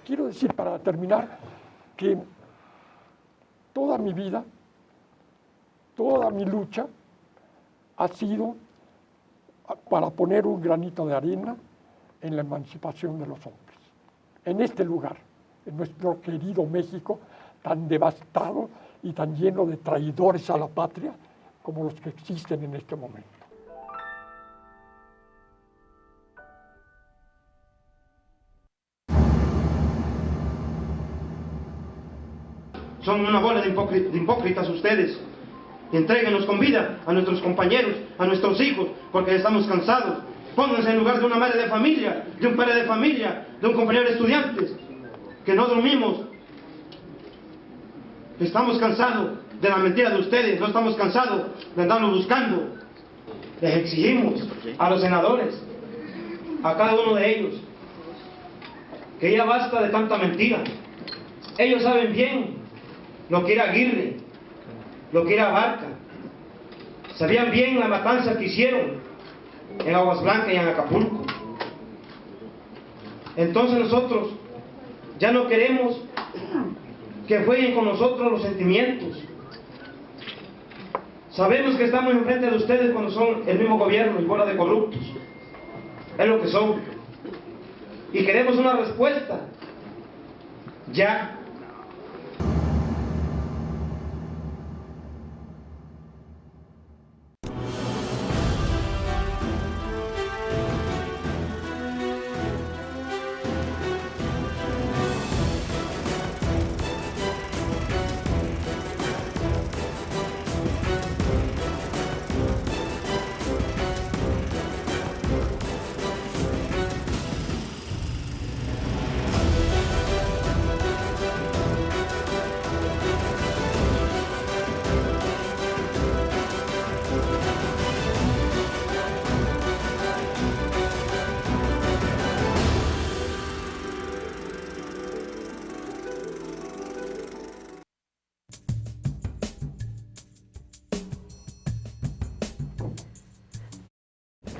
Quiero decir, para terminar, que toda mi vida, toda mi lucha ha sido para poner un granito de arena en la emancipación de los hombres. En este lugar, en nuestro querido México, tan devastado y tan lleno de traidores a la patria como los que existen en este momento. Son una bola de hipócritas ustedes. Entréguenos con vida a nuestros compañeros, a nuestros hijos, porque estamos cansados. Pónganse en lugar de una madre de familia, de un padre de familia, de un compañero de estudiantes, que no dormimos. Estamos cansados de la mentira de ustedes, no estamos cansados de andarlos buscando. Les exigimos a los senadores, a cada uno de ellos, que ya basta de tanta mentira. Ellos saben bien lo que era Aguirre, lo que era Abarca. Sabían bien la matanza que hicieron en Aguas Blancas y en Acapulco. Entonces nosotros ya no queremos que jueguen con nosotros los sentimientos. Sabemos que estamos enfrente de ustedes cuando son el mismo gobierno y bola de corruptos. Es lo que son. Y queremos una respuesta ya.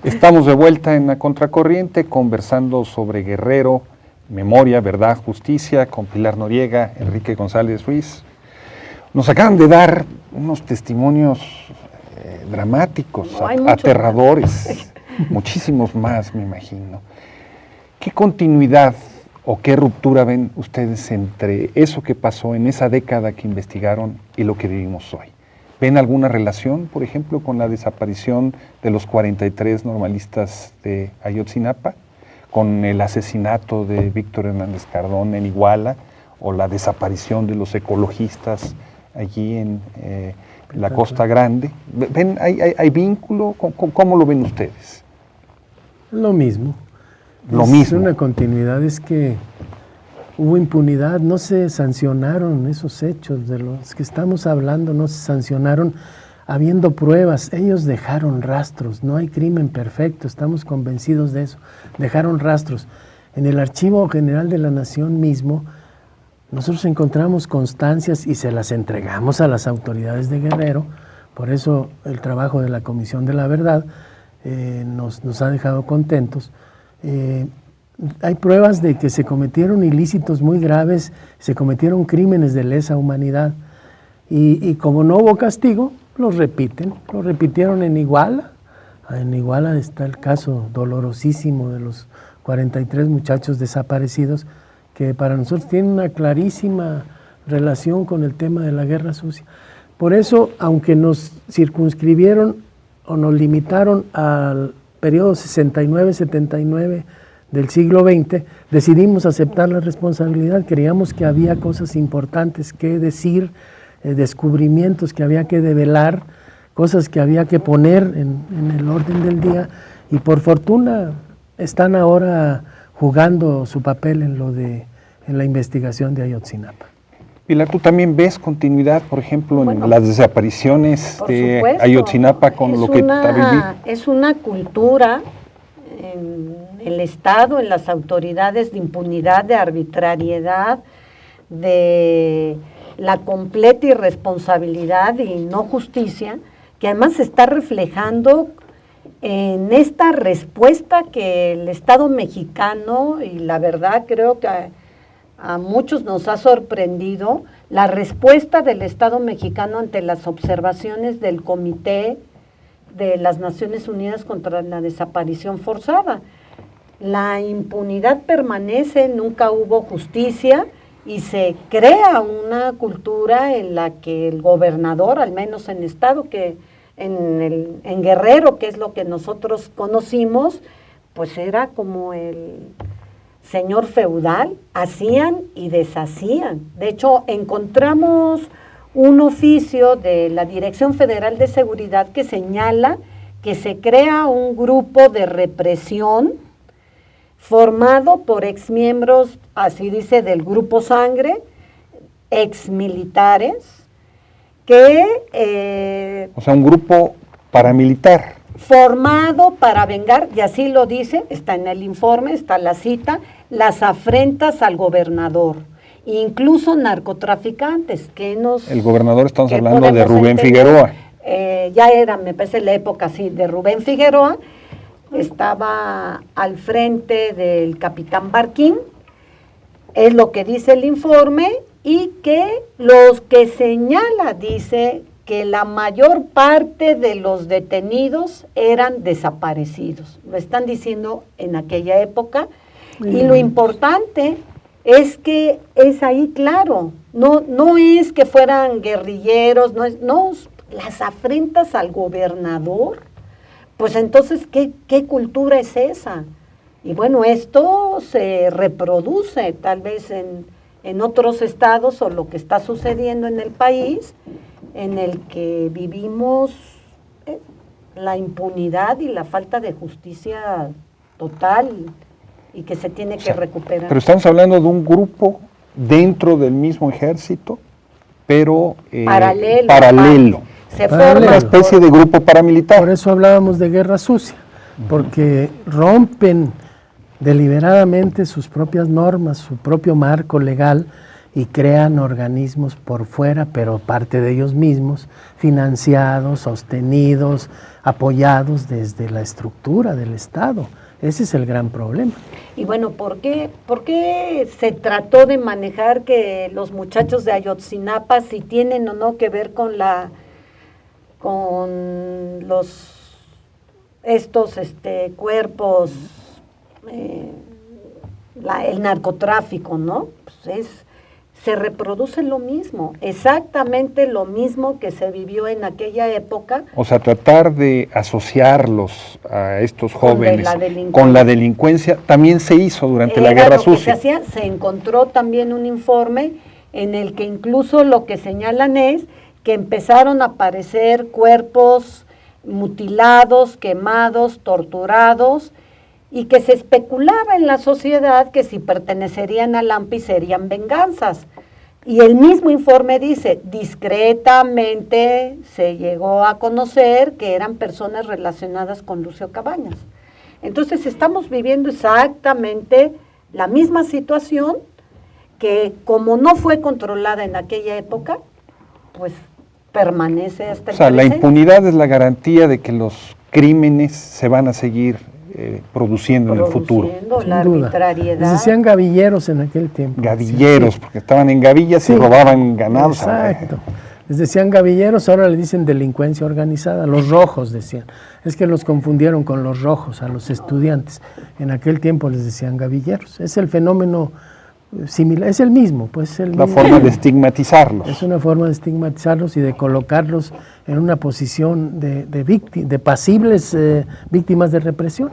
Estamos de vuelta en La Contracorriente conversando sobre Guerrero, memoria, verdad, justicia, con Pilar Noriega, Enrique González Ruiz. Nos acaban de dar unos testimonios dramáticos, aterradores, muchísimos más, me imagino. ¿Qué continuidad o qué ruptura ven ustedes entre eso que pasó en esa década que investigaron y lo que vivimos hoy? ¿Ven alguna relación, por ejemplo, con la desaparición de los 43 normalistas de Ayotzinapa? con el asesinato de Víctor Hernández Cardón en Iguala o la desaparición de los ecologistas allí en la Costa Grande. ¿Ven, hay vínculo? ¿Cómo lo ven ustedes? Lo mismo. Lo Es mismo. una continuidad, es que hubo impunidad, no se sancionaron esos hechos de los que estamos hablando, no se sancionaron habiendo pruebas. Ellos dejaron rastros, no hay crimen perfecto, estamos convencidos de eso, dejaron rastros. En el Archivo General de la Nación mismo, nosotros encontramos constancias y se las entregamos a las autoridades de Guerrero, por eso el trabajo de la Comisión de la Verdad nos ha dejado contentos. Hay pruebas de que se cometieron ilícitos muy graves, se cometieron crímenes de lesa humanidad y como no hubo castigo, los repitieron en Iguala. En Iguala está el caso dolorosísimo de los 43 muchachos desaparecidos, que para nosotros tienen una clarísima relación con el tema de la guerra sucia. Por eso, aunque nos circunscribieron o nos limitaron al periodo 69-79 del siglo XX, decidimos aceptar la responsabilidad. Creíamos que había cosas importantes que decir, descubrimientos que había que develar, cosas que había que poner en el orden del día, y por fortuna están ahora jugando su papel en la investigación de Ayotzinapa. Pilar, ¿tú también ves continuidad, por ejemplo, en las desapariciones de supuesto. Ayotzinapa con lo que está viviendo? Es una cultura en el Estado, en las autoridades, de impunidad, de arbitrariedad, de la completa irresponsabilidad y no justicia, que además se está reflejando en esta respuesta que el Estado mexicano, y la verdad creo que a muchos nos ha sorprendido, la respuesta del Estado mexicano ante las observaciones del Comité de las Naciones Unidas contra la Desaparición Forzada. La impunidad permanece, nunca hubo justicia, y se crea una cultura en la que el gobernador, al menos en Estado, que en Guerrero, que es lo que nosotros conocimos, pues era como el señor feudal, hacían y deshacían. De hecho, encontramos un oficio de la Dirección Federal de Seguridad que señala que se crea un grupo de represión formado por exmiembros, así dice, del Grupo Sangre, exmilitares, que... o sea, un grupo paramilitar. Formado para vengar, y así lo dice, está en el informe, está la cita, las afrentas al gobernador, incluso narcotraficantes, que nos... El gobernador, estamos hablando de Rubén Figueroa. Ya era, me parece, la época, sí, de Rubén Figueroa, estaba al frente del capitán Barquín, es lo que dice el informe, y que los que señala, dice que la mayor parte de los detenidos eran desaparecidos. Lo están diciendo en aquella época, y lo importante es que es ahí claro, no es que fueran guerrilleros, no, las afrentas al gobernador. Pues entonces, ¿qué cultura es esa? Y bueno, esto se reproduce tal vez en otros estados, o lo que está sucediendo en el país, en el que vivimos la impunidad y la falta de justicia total, y que se tiene que recuperar. Pero estamos hablando de un grupo dentro del mismo ejército, pero paralelo. Se forma una especie de grupo paramilitar. Por eso hablábamos de guerra sucia, porque rompen deliberadamente sus propias normas, su propio marco legal, y crean organismos por fuera, pero parte de ellos mismos, financiados, sostenidos, apoyados desde la estructura del Estado. Ese es el gran problema. Y bueno, ¿por qué se trató de manejar que los muchachos de Ayotzinapa, si tienen o no que ver con estos cuerpos, el narcotráfico, ¿no? Pues se reproduce lo mismo, exactamente lo mismo que se vivió en aquella época. O sea, tratar de asociarlos a estos jóvenes con la delincuencia también se hizo durante la Guerra Sucia. Se encontró también un informe en el que incluso lo que señalan es que empezaron a aparecer cuerpos mutilados, quemados, torturados, y que se especulaba en la sociedad que si pertenecerían al AMPI serían venganzas. Y el mismo informe dice, discretamente se llegó a conocer que eran personas relacionadas con Lucio Cabañas. Entonces estamos viviendo exactamente la misma situación que, como no fue controlada en aquella época, pues permanece hasta el presente. O sea, la impunidad es la garantía de que los crímenes se van a seguir produciendo en el futuro. La arbitrariedad. Les decían gavilleros en aquel tiempo. Gavilleros, sí. Porque estaban en gavillas y robaban ganados. Exacto. Les decían gavilleros, ahora le dicen delincuencia organizada. Los rojos decían. Es que los confundieron con los rojos, a los estudiantes. En aquel tiempo les decían gavilleros. Es el fenómeno similar, es el mismo, pues la forma de estigmatizarlos. Es una forma de estigmatizarlos y de colocarlos en una posición de pasibles víctimas de represión.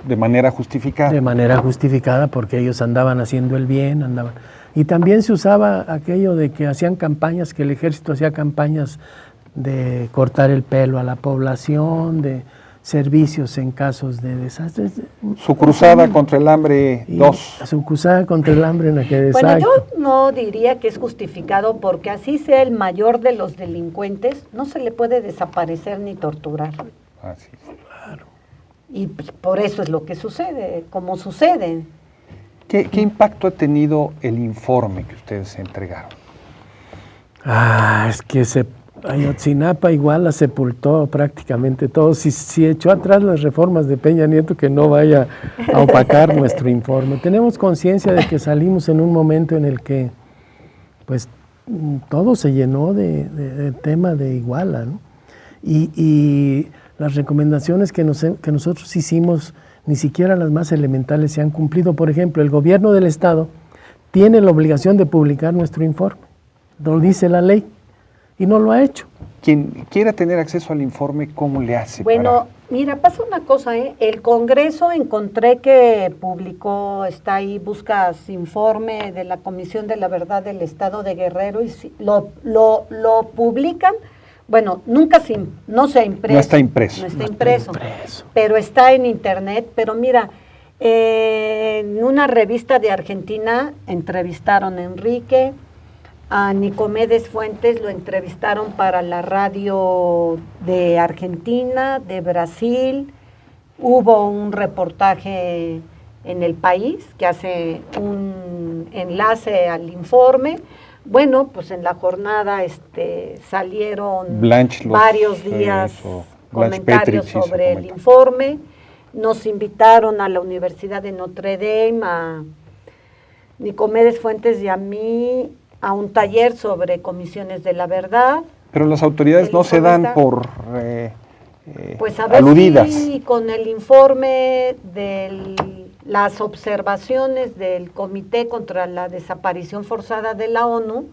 De manera justificada. De manera justificada, porque ellos andaban haciendo el bien, andaban. Y también se usaba aquello de que hacían campañas, que el ejército hacía campañas de cortar el pelo a la población, de servicios en casos de desastres. Su cruzada contra el hambre 2. Su cruzada contra el hambre en aquel Bueno, exacto. Yo no diría que es justificado, porque así sea el mayor de los delincuentes, no se le puede desaparecer ni torturar. Así es. Claro. Y pues, por eso es lo que sucede, como sucede. ¿Qué impacto ha tenido el informe que ustedes entregaron? Es que Ayotzinapa igual la sepultó prácticamente todo. Si echó atrás las reformas de Peña Nieto, que no vaya a opacar nuestro informe. Tenemos conciencia de que salimos en un momento en el que pues todo se llenó de tema de Iguala, ¿no? Y las recomendaciones que nosotros hicimos, ni siquiera las más elementales se han cumplido. Por ejemplo, el gobierno del Estado tiene la obligación de publicar nuestro informe, lo dice la ley, y no lo ha hecho. Quien quiera tener acceso al informe, ¿cómo le hace? Bueno, mira, pasa una cosa, el Congreso encontré que publicó, está ahí, buscas informe de la Comisión de la Verdad del Estado de Guerrero, y lo publican. Bueno, no se ha impreso. No está impreso. No está impreso, pero está en internet. Pero mira, en una revista de Argentina entrevistaron a Enrique, a Nicomedes Fuentes lo entrevistaron para la radio de Argentina, de Brasil. Hubo un reportaje en El País que hace un enlace al informe. Bueno, pues en la jornada salieron varios días comentarios sobre el informe. Nos invitaron a la Universidad de Notre Dame, a Nicomedes Fuentes y a mí, a un taller sobre comisiones de la verdad. Pero las autoridades no se dan por pues a ver aludidas. Si con el informe de las observaciones del Comité contra la Desaparición Forzada de la ONU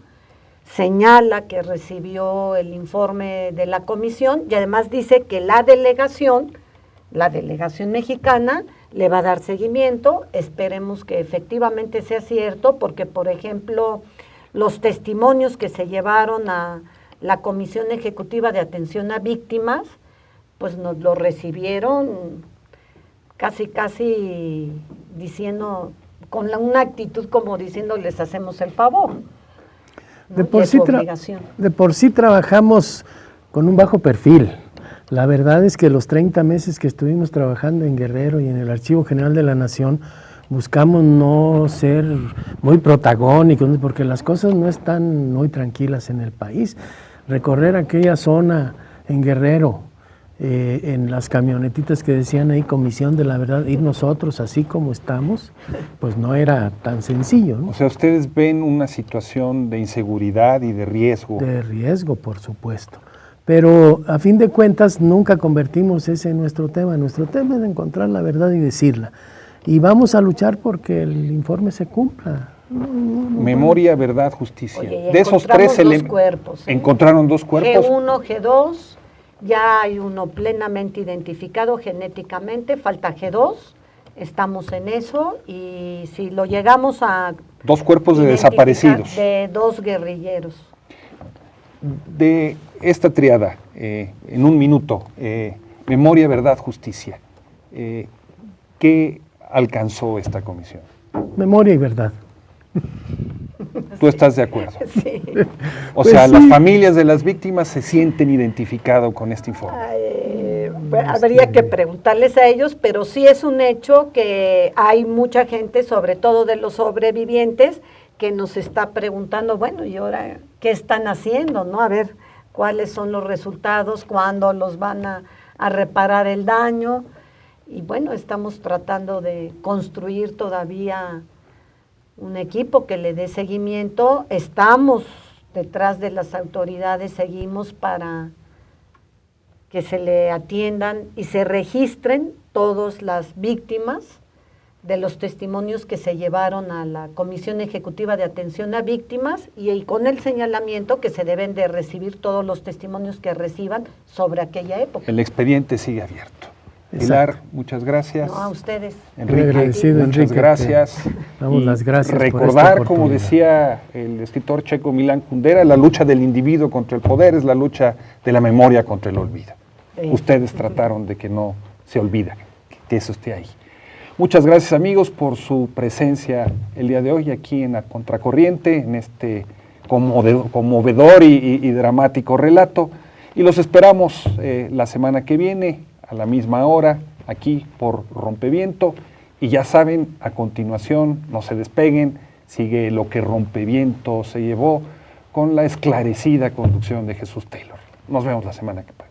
señala que recibió el informe de la comisión, y además dice que la delegación mexicana le va a dar seguimiento. Esperemos que efectivamente sea cierto, porque por ejemplo los testimonios que se llevaron a la Comisión Ejecutiva de Atención a Víctimas, pues nos lo recibieron casi diciendo, con una actitud como diciendo les hacemos el favor, ¿no? De por sí trabajamos con un bajo perfil. La verdad es que los 30 meses que estuvimos trabajando en Guerrero y en el Archivo General de la Nación, buscamos no ser muy protagónicos, porque las cosas no están muy tranquilas en el país. Recorrer aquella zona en Guerrero, en las camionetitas que decían ahí Comisión de la Verdad, ir nosotros así como estamos, pues no era tan sencillo, ¿no? O sea, ustedes ven una situación de inseguridad y de riesgo. De riesgo, por supuesto. Pero a fin de cuentas nunca convertimos ese en nuestro tema. Nuestro tema es encontrar la verdad y decirla. Y vamos a luchar porque el informe se cumpla. Memoria, verdad, justicia. Oye, de esos tres cuerpos, encontraron 2 cuerpos. G1, G2, ya hay uno plenamente identificado genéticamente, falta G2, estamos en eso, y si lo llegamos a 2 cuerpos de identificar, desaparecidos. de 2 guerrilleros. De esta triada, en un minuto, memoria, verdad, justicia, ¿qué alcanzó esta comisión? Memoria y verdad. ¿Tú estás de acuerdo? Sí. O Pues sea, sí. las familias de las víctimas se sienten identificados con este informe. Habría que preguntarles a ellos, pero sí es un hecho que hay mucha gente, sobre todo de los sobrevivientes, que nos está preguntando, bueno, ¿y ahora qué están haciendo? ¿No? A ver cuáles son los resultados, cuándo los van a reparar el daño. Y bueno, estamos tratando de construir todavía un equipo que le dé seguimiento. Estamos detrás de las autoridades, seguimos para que se le atiendan y se registren todas las víctimas de los testimonios que se llevaron a la Comisión Ejecutiva de Atención a Víctimas y con el señalamiento que se deben de recibir todos los testimonios que reciban sobre aquella época. El expediente sigue abierto. Exacto. Pilar, muchas gracias. No, a ustedes. Enrique, agradecido, muchas Enrique, gracias. damos Y las gracias por esta recordar, como oportunidad. decía el escritor checo Milán Kundera, la lucha del individuo contra el poder es la lucha de la memoria contra el olvido. Sí. Ustedes trataron de que no se olvida, que eso esté ahí. Muchas gracias, amigos, por su presencia el día de hoy aquí en La Contracorriente, en este conmovedor y dramático relato. Y los esperamos la semana que viene, a la misma hora, aquí por Rompeviento. Y ya saben, a continuación, no se despeguen, sigue Lo que Rompeviento se llevó con la esclarecida conducción de Jesús Taylor. Nos vemos la semana que pasa.